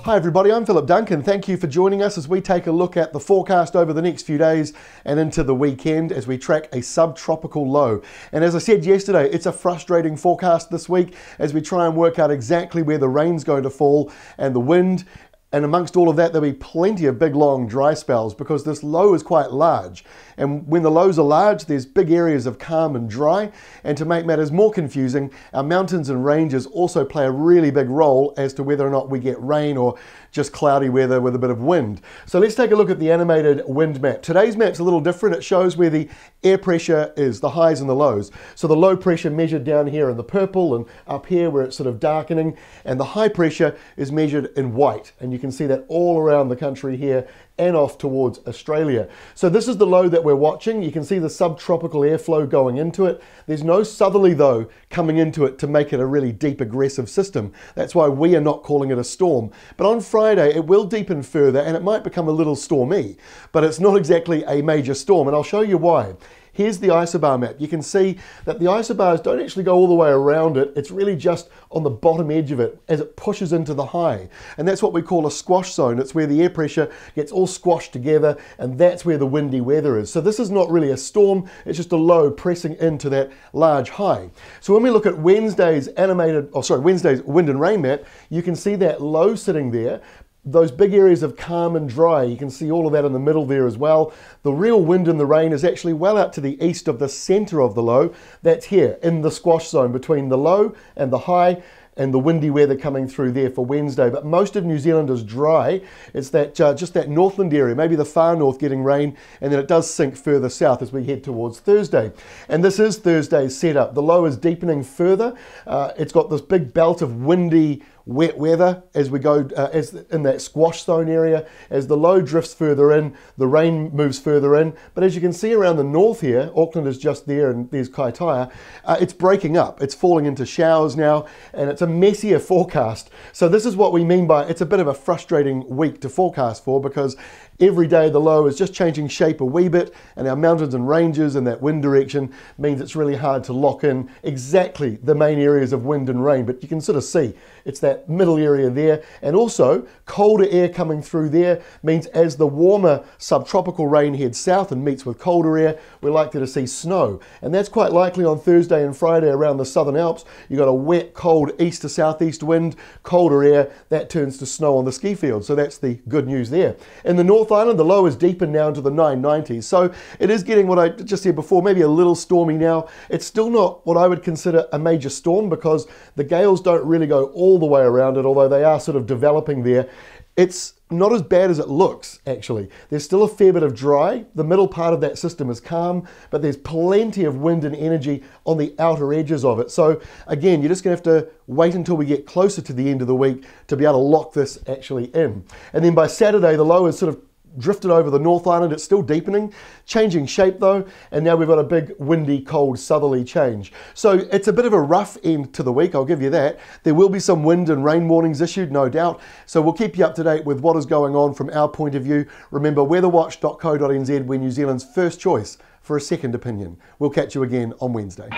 Hi everybody, I'm Philip Duncan. Thank you for joining us as we take a look at the forecast over the next few days and into the weekend as we track a subtropical low. And as I said yesterday, it's a frustrating forecast this week as we try and work out exactly where the rain's going to fall and the wind. And amongst all of that, there'll be plenty of big, long, dry spells because this low is quite large. And when the lows are large, there's big areas of calm and dry. And to make matters more confusing, our mountains and ranges also play a really big role as to whether or not we get rain or just cloudy weather with a bit of wind. So let's take a look at the animated wind map. Today's map's a little different. It shows where the air pressure is, the highs and the lows. So the low pressure measured down here in the purple and up here where it's sort of darkening. And the high pressure is measured in white. And you can see that all around the country here and off towards Australia. So this is the low that we're watching. You can see the subtropical airflow going into it. There's no southerly though coming into it to make it a really deep aggressive system. That's why we are not calling it a storm. But on Friday it will deepen further and it might become a little stormy, but it's not exactly a major storm, and I'll show you why. Here's the isobar map. You can see that the isobars don't actually go all the way around it. It's really just on the bottom edge of it as it pushes into the high. And that's what we call a squash zone. It's where the air pressure gets all squashed together, and that's where the windy weather is. So this is not really a storm, it's just a low pressing into that large high. So when we look at Wednesday's wind and rain map, you can see that low sitting there. Those big areas of calm and dry, you can see all of that in the middle there as well. The real wind and the rain is actually well out to the east of the center of the low. That's here in the squash zone between the low and the high, and the windy weather coming through there for Wednesday. But most of New Zealand is dry. It's that just that Northland area, maybe the far north getting rain, and then it does sink further south as we head towards Thursday. And this is Thursday's setup. The low is deepening further. It's got this big belt of windy, wet weather as we go in that squash zone area. As the low drifts further in, the rain moves further in. But as you can see around the north here, Auckland is just there and there's Kaitaia, it's breaking up. It's falling into showers now, and it's a messier forecast. So this is what we mean by it's a bit of a frustrating week to forecast for, because every day the low is just changing shape a wee bit, and our mountains and ranges and that wind direction means it's really hard to lock in exactly the main areas of wind and rain. But you can sort of see it's that middle area there, and also colder air coming through there means as the warmer subtropical rain heads south and meets with colder air, we're likely to see snow. And that's quite likely on Thursday and Friday around the Southern Alps. You've got a wet, cold east to southeast wind, colder air, that turns to snow on the ski field. So that's the good news there. In the North Island, the low is deepened now into the 990s. So it is getting what I just said before, maybe a little stormy now. It's still not what I would consider a major storm because the gales don't really go all the way around it, although they are sort of developing there. It's not as bad as it looks, actually. There's still a fair bit of dry. The middle part of that system is calm, but there's plenty of wind and energy on the outer edges of it. So again, you're just going to have to wait until we get closer to the end of the week to be able to lock this actually in. And then by Saturday, the low is sort of drifted over the North Island. It's still deepening, changing shape though, and now we've got a big windy, cold, southerly change. So it's a bit of a rough end to the week, I'll give you that. There will be some wind and rain warnings issued, no doubt. So we'll keep you up to date with what is going on from our point of view. Remember, weatherwatch.co.nz, we're New Zealand's first choice for a second opinion. We'll catch you again on Wednesday.